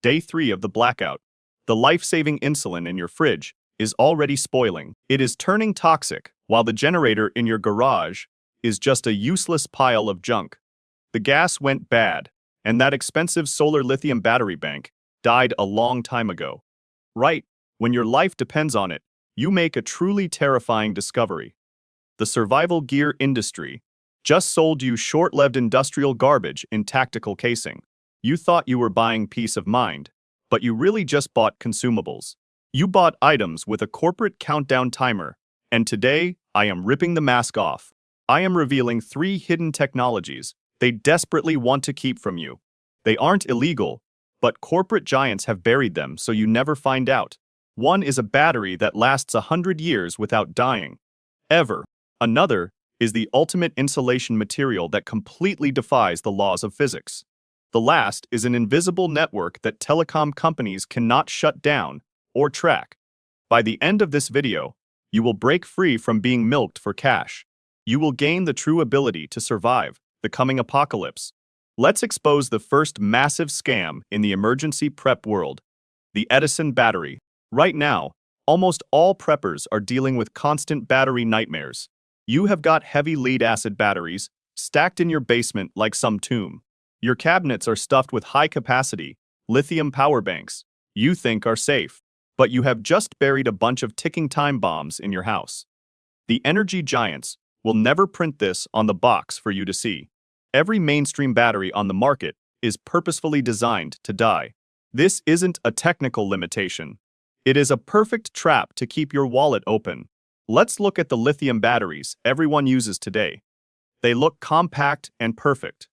Day 3 of the blackout. The life-saving insulin in your fridge is already spoiling. It is turning toxic, while the generator in your garage is just a useless pile of junk. The gas went bad, and that expensive solar lithium battery bank died a long time ago. Right, when your life depends on it, you make a truly terrifying discovery. The survival gear industry just sold you short-lived industrial garbage in tactical casing. You thought you were buying peace of mind, but you really just bought consumables. You bought items with a corporate countdown timer, and today I am ripping the mask off. I am revealing 3 hidden technologies they desperately want to keep from you. They aren't illegal, but corporate giants have buried them so you never find out. One is a battery that lasts 100 years without dying. Ever. Another is the ultimate insulation material that completely defies the laws of physics. The last is an invisible network that telecom companies cannot shut down or track. By the end of this video, you will break free from being milked for cash. You will gain the true ability to survive the coming apocalypse. Let's expose the first massive scam in the emergency prep world, the Edison battery. Right now, almost all preppers are dealing with constant battery nightmares. You have got heavy lead-acid batteries stacked in your basement like some tomb. Your cabinets are stuffed with high-capacity lithium power banks you think are safe, but you have just buried a bunch of ticking time bombs in your house. The energy giants will never print this on the box for you to see. Every mainstream battery on the market is purposefully designed to die. This isn't a technical limitation. It is a perfect trap to keep your wallet open. Let's look at the lithium batteries everyone uses today. They look compact and perfect.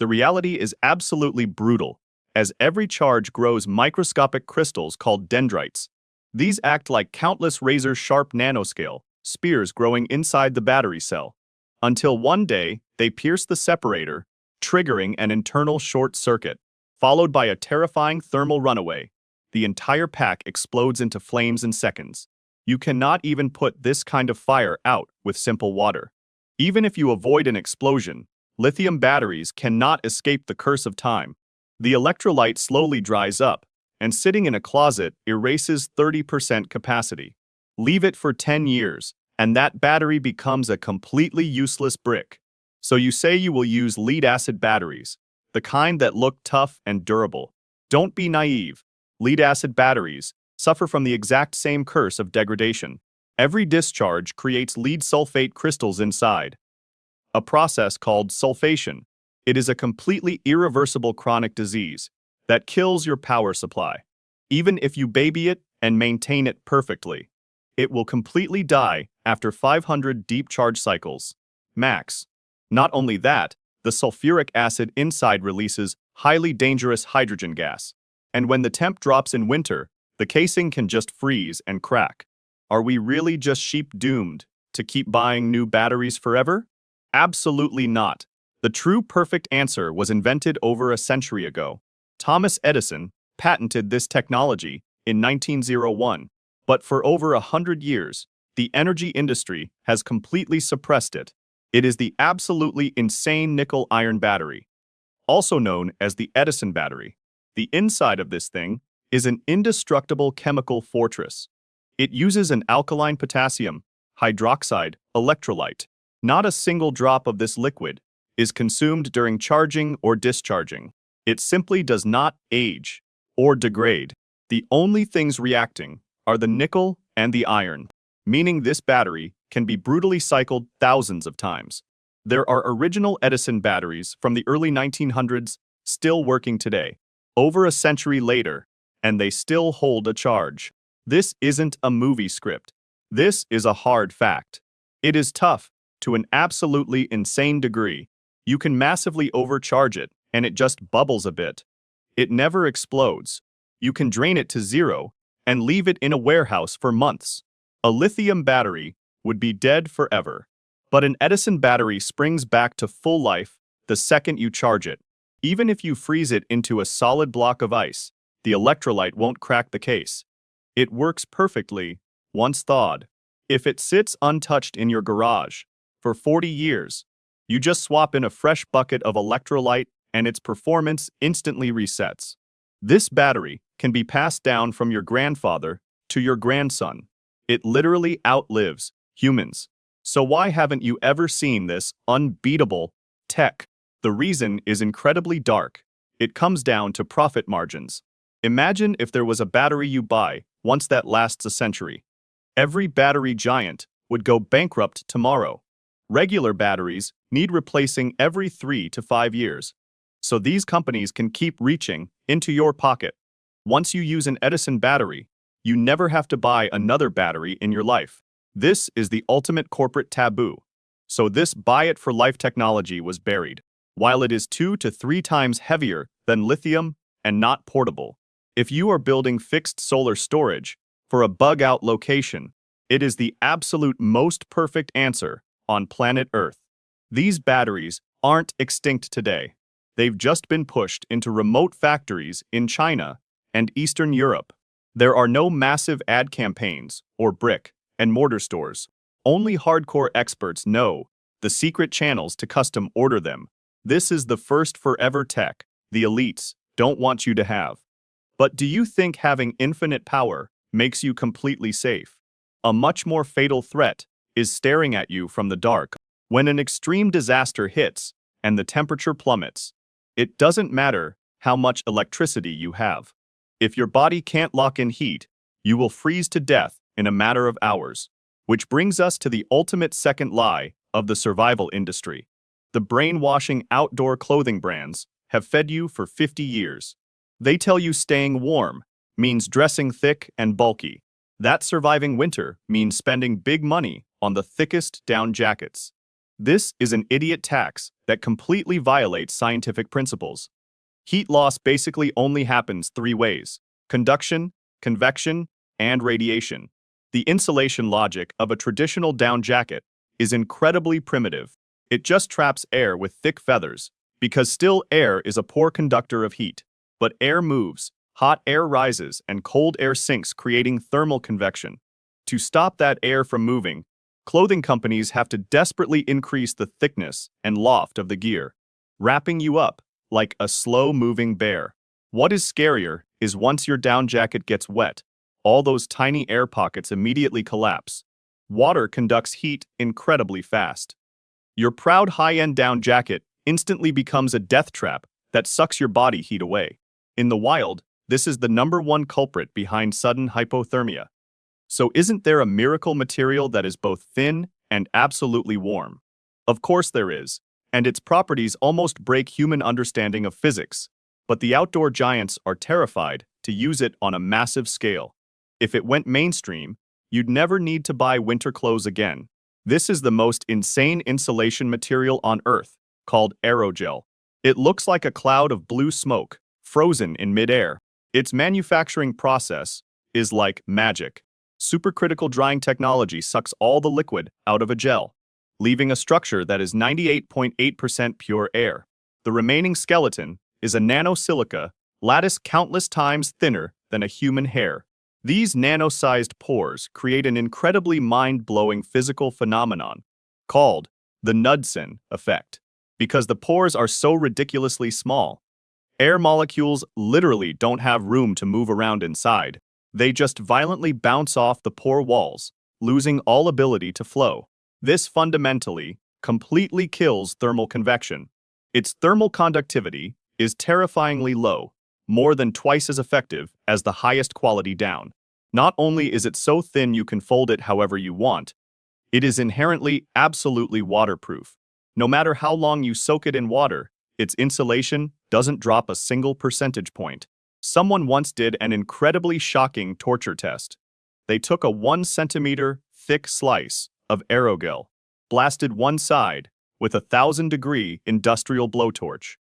The reality is absolutely brutal, as every charge grows microscopic crystals called dendrites. These act like countless razor-sharp nanoscale spears growing inside the battery cell, until one day they pierce the separator, triggering an internal short circuit, followed by a terrifying thermal runaway. The entire pack explodes into flames in seconds. You cannot even put this kind of fire out with simple water. Even if you avoid an explosion, lithium batteries cannot escape the curse of time. The electrolyte slowly dries up, and sitting in a closet erases 30% capacity. Leave it for 10 years, and that battery becomes a completely useless brick. So you say you will use lead-acid batteries, the kind that look tough and durable. Don't be naive. Lead-acid batteries suffer from the exact same curse of degradation. Every discharge creates lead sulfate crystals inside, a process called sulfation. It is a completely irreversible chronic disease that kills your power supply. Even if you baby it and maintain it perfectly, it will completely die after 500 deep charge cycles. Max. Not only that, the sulfuric acid inside releases highly dangerous hydrogen gas. And when the temp drops in winter, the casing can just freeze and crack. Are we really just sheep doomed to keep buying new batteries forever? Absolutely not. The true perfect answer was invented over a century ago. Thomas Edison patented this technology in 1901, but for over 100 years, the energy industry has completely suppressed it. It is the absolutely insane nickel-iron battery, also known as the Edison battery. The inside of this thing is an indestructible chemical fortress. It uses an alkaline potassium hydroxide electrolyte. Not a single drop of this liquid is consumed during charging or discharging. It simply does not age or degrade. The only things reacting are the nickel and the iron, meaning this battery can be brutally cycled thousands of times. There are original Edison batteries from the early 1900s still working today, over a century later, and they still hold a charge. This isn't a movie script. This is a hard fact. It is tough to an absolutely insane degree. You can massively overcharge it, and it just bubbles a bit. It never explodes. You can drain it to zero and leave it in a warehouse for months. A lithium battery would be dead forever. But an Edison battery springs back to full life the second you charge it. Even if you freeze it into a solid block of ice, the electrolyte won't crack the case. It works perfectly once thawed. If it sits untouched in your garage for 40 years, you just swap in a fresh bucket of electrolyte and its performance instantly resets. This battery can be passed down from your grandfather to your grandson. It literally outlives humans. So why haven't you ever seen this unbeatable tech? The reason is incredibly dark. It comes down to profit margins. Imagine if there was a battery you buy once that lasts a century. Every battery giant would go bankrupt tomorrow. Regular batteries need replacing every 3 to 5 years. So these companies can keep reaching into your pocket. Once you use an Edison battery, you never have to buy another battery in your life. This is the ultimate corporate taboo. So this buy-it-for-life technology was buried. While it is 2 to 3 times heavier than lithium and not portable, if you are building fixed solar storage for a bug-out location, it is the absolute most perfect answer on planet Earth. These batteries aren't extinct today. They've just been pushed into remote factories in China and Eastern Europe. There are no massive ad campaigns or brick and mortar stores. Only hardcore experts know the secret channels to custom order them. This is the first forever tech the elites don't want you to have. But do you think having infinite power makes you completely safe? A much more fatal threat is staring at you from the dark. When an extreme disaster hits and the temperature plummets, it doesn't matter how much electricity you have. If your body can't lock in heat, you will freeze to death in a matter of hours. Which brings us to the ultimate second lie of the survival industry. The brainwashing outdoor clothing brands have fed you for 50 years. They tell you staying warm means dressing thick and bulky. That surviving winter means spending big money on the thickest down jackets. This is an idiot tax that completely violates scientific principles. Heat loss basically only happens 3 ways: conduction, convection, and radiation. The insulation logic of a traditional down jacket is incredibly primitive. It just traps air with thick feathers, because still air is a poor conductor of heat. But air moves, hot air rises, and cold air sinks, creating thermal convection. To stop that air from moving, clothing companies have to desperately increase the thickness and loft of the gear, wrapping you up like a slow-moving bear. What is scarier is once your down jacket gets wet, all those tiny air pockets immediately collapse. Water conducts heat incredibly fast. Your proud high-end down jacket instantly becomes a death trap that sucks your body heat away. In the wild, this is the #1 culprit behind sudden hypothermia. So isn't there a miracle material that is both thin and absolutely warm? Of course there is, and its properties almost break human understanding of physics. But the outdoor giants are terrified to use it on a massive scale. If it went mainstream, you'd never need to buy winter clothes again. This is the most insane insulation material on Earth, called aerogel. It looks like a cloud of blue smoke, frozen in midair. Its manufacturing process is like magic. Supercritical drying technology sucks all the liquid out of a gel, leaving a structure that is 98.8% pure air. The remaining skeleton is a nanosilica lattice countless times thinner than a human hair. These nano-sized pores create an incredibly mind-blowing physical phenomenon called the Knudsen effect. Because the pores are so ridiculously small, air molecules literally don't have room to move around inside. They just violently bounce off the pore walls, losing all ability to flow. This fundamentally, completely kills thermal convection. Its thermal conductivity is terrifyingly low, more than twice as effective as the highest quality down. Not only is it so thin you can fold it however you want, it is inherently absolutely waterproof. No matter how long you soak it in water, its insulation doesn't drop a single percentage point. Someone once did an incredibly shocking torture test. They took a 1 centimeter thick slice of aerogel, blasted one side with a 1,000-degree industrial blowtorch,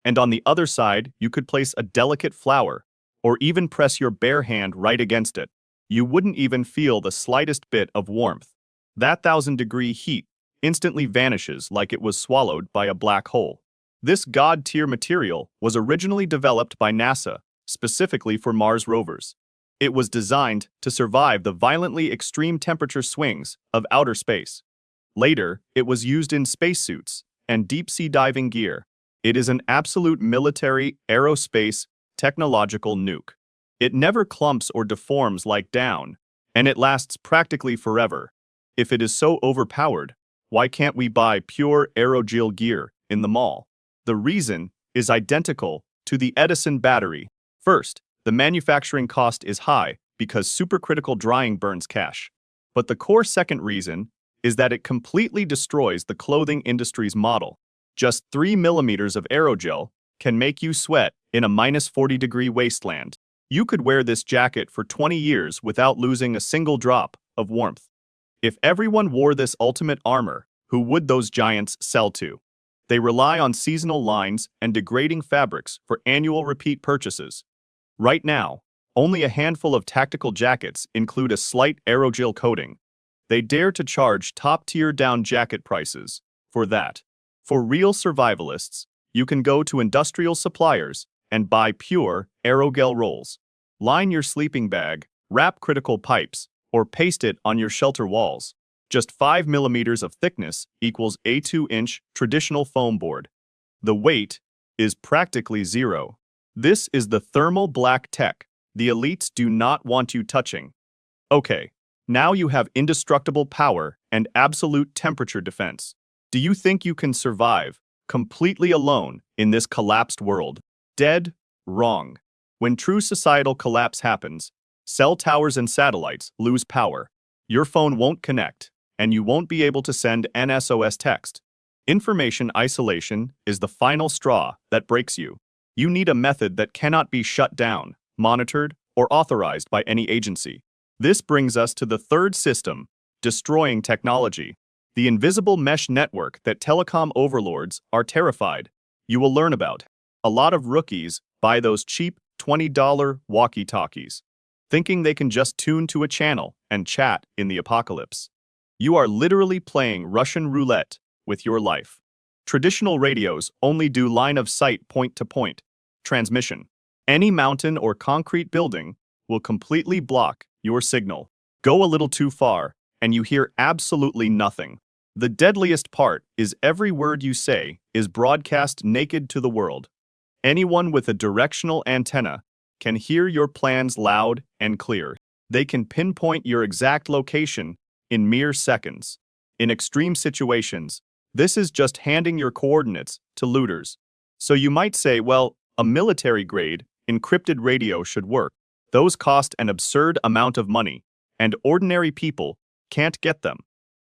and on the other side you could place a delicate flower or even press your bare hand right against it. You wouldn't even feel the slightest bit of warmth. That 1,000-degree heat instantly vanishes like it was swallowed by a black hole. This god-tier material was originally developed by NASA, specifically for Mars rovers. It was designed to survive the violently extreme temperature swings of outer space. Later, it was used in spacesuits and deep-sea diving gear. It is an absolute military, aerospace, technological nuke. It never clumps or deforms like down, and it lasts practically forever. If it is so overpowered, why can't we buy pure aerogel gear in the mall? The reason is identical to the Edison battery. First, the manufacturing cost is high because supercritical drying burns cash. But the core second reason is that it completely destroys the clothing industry's model. Just 3 millimeters of aerogel can make you sweat in a -40-degree wasteland. You could wear this jacket for 20 years without losing a single drop of warmth. If everyone wore this ultimate armor, who would those giants sell to? They rely on seasonal lines and degrading fabrics for annual repeat purchases. Right now, only a handful of tactical jackets include a slight aerogel coating. They dare to charge top-tier down jacket prices for that. For real survivalists, you can go to industrial suppliers and buy pure aerogel rolls. Line your sleeping bag, wrap critical pipes, or paste it on your shelter walls. Just 5 millimeters of thickness equals a 2-inch traditional foam board. The weight is practically zero. This is the thermal black tech the elites do not want you touching. Okay, now you have indestructible power and absolute temperature defense. Do you think you can survive completely alone in this collapsed world? Dead wrong. When true societal collapse happens, cell towers and satellites lose power. Your phone won't connect, and you won't be able to send an SOS text. Information isolation is the final straw that breaks you. You need a method that cannot be shut down, monitored, or authorized by any agency. This brings us to the third system, destroying technology. The invisible mesh network that telecom overlords are terrified. You will learn about. A lot of rookies buy those cheap $20 walkie-talkies, thinking they can just tune to a channel and chat in the apocalypse. You are literally playing Russian roulette with your life. Traditional radios only do line-of-sight point-to-point transmission. Any mountain or concrete building will completely block your signal. Go a little too far, and you hear absolutely nothing. The deadliest part is every word you say is broadcast naked to the world. Anyone with a directional antenna can hear your plans loud and clear. They can pinpoint your exact location in mere seconds. In extreme situations, this is just handing your coordinates to looters. So you might say, well, a military-grade, encrypted radio should work. Those cost an absurd amount of money, and ordinary people can't get them.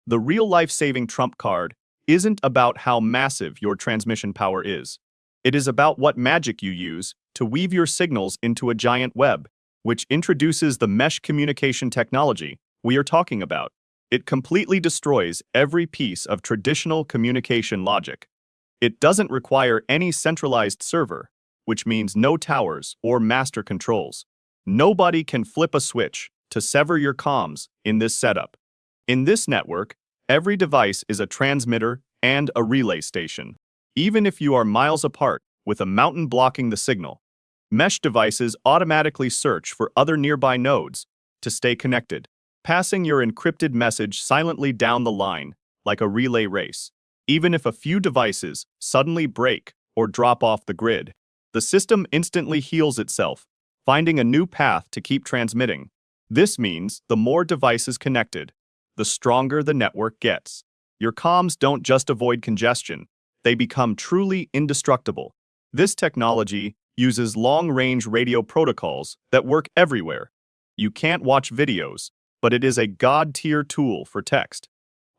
The real life-saving trump card isn't about how massive your transmission power is. It is about what magic you use to weave your signals into a giant web, which introduces the mesh communication technology we are talking about. It completely destroys every piece of traditional communication logic. It doesn't require any centralized server, which means no towers or master controls. Nobody can flip a switch to sever your comms in this setup. In this network, every device is a transmitter and a relay station. Even if you are miles apart with a mountain blocking the signal, mesh devices automatically search for other nearby nodes to stay connected, passing your encrypted message silently down the line like a relay race. Even if a few devices suddenly break or drop off the grid, the system instantly heals itself, finding a new path to keep transmitting. This means the more devices connected, the stronger the network gets. Your comms don't just avoid congestion, they become truly indestructible. This technology uses long-range radio protocols that work everywhere. You can't watch videos, but it is a god-tier tool for text.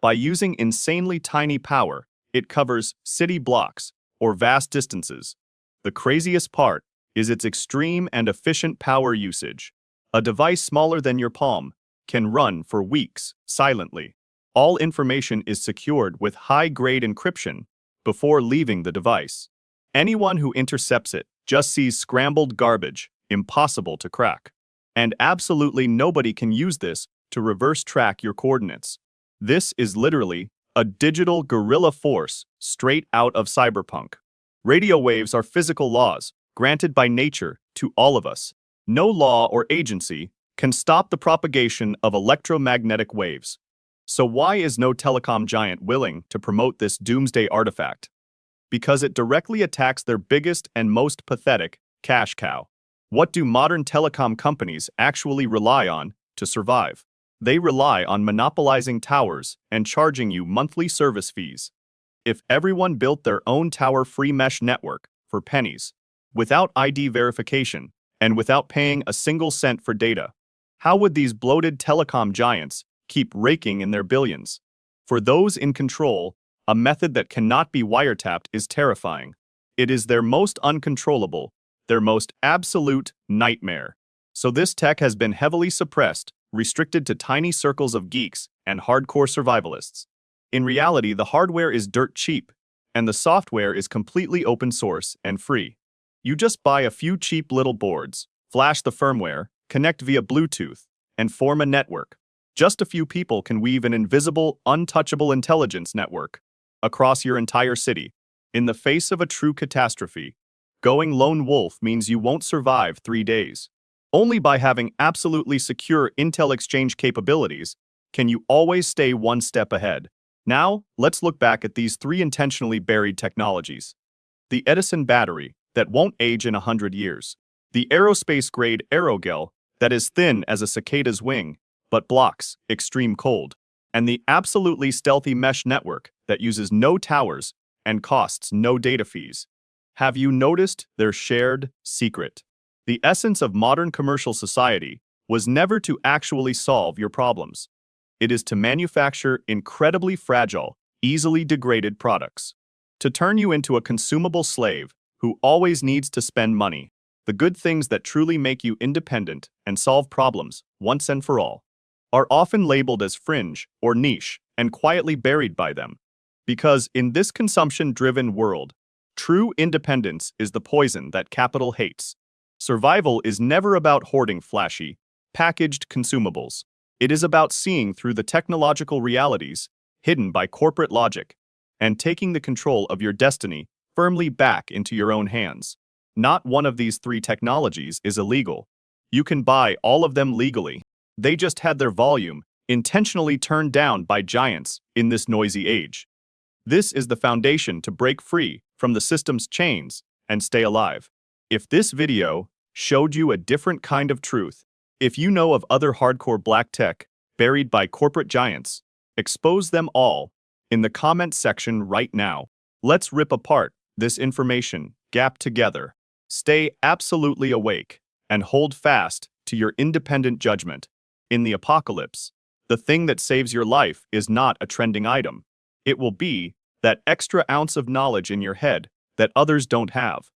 By using insanely tiny power, it covers city blocks or vast distances. The craziest part is its extreme and efficient power usage. A device smaller than your palm can run for weeks silently. All information is secured with high-grade encryption before leaving the device. Anyone who intercepts it just sees scrambled garbage, impossible to crack. And absolutely nobody can use this to reverse track your coordinates. This is literally a digital guerrilla force straight out of cyberpunk. Radio waves are physical laws granted by nature to all of us. No law or agency can stop the propagation of electromagnetic waves. So why is no telecom giant willing to promote this doomsday artifact? Because it directly attacks their biggest and most pathetic cash cow. What do modern telecom companies actually rely on to survive? They rely on monopolizing towers and charging you monthly service fees. If everyone built their own tower-free mesh network for pennies, without ID verification, and without paying a single cent for data, how would these bloated telecom giants keep raking in their billions? For those in control, a method that cannot be wiretapped is terrifying. It is their most uncontrollable, their most absolute nightmare. So this tech has been heavily suppressed, restricted to tiny circles of geeks and hardcore survivalists. In reality, the hardware is dirt cheap, and the software is completely open source and free. You just buy a few cheap little boards, flash the firmware, connect via Bluetooth, and form a network. Just a few people can weave an invisible, untouchable intelligence network across your entire city. In the face of a true catastrophe, going lone wolf means you won't survive 3 days. Only by having absolutely secure Intel exchange capabilities can you always stay one step ahead. Now, let's look back at these 3 intentionally buried technologies. The Edison battery that won't age in 100 years. The aerospace-grade aerogel that is thin as a cicada's wing but blocks extreme cold. And the absolutely stealthy mesh network that uses no towers and costs no data fees. Have you noticed their shared secret? The essence of modern commercial society was never to actually solve your problems. It is to manufacture incredibly fragile, easily degraded products. To turn you into a consumable slave who always needs to spend money. The good things that truly make you independent and solve problems once and for all are often labeled as fringe or niche and quietly buried by them. Because in this consumption-driven world, true independence is the poison that capital hates. Survival is never about hoarding flashy, packaged consumables. It is about seeing through the technological realities hidden by corporate logic and taking the control of your destiny firmly back into your own hands. Not one of these 3 technologies is illegal. You can buy all of them legally. They just had their volume intentionally turned down by giants in this noisy age. This is the foundation to break free from the system's chains and stay alive. If this video showed you a different kind of truth, if you know of other hardcore black tech buried by corporate giants, expose them all in the comment section right now. Let's rip apart this information gap together. Stay absolutely awake and hold fast to your independent judgment. In the apocalypse, the thing that saves your life is not a trending item. It will be that extra ounce of knowledge in your head that others don't have.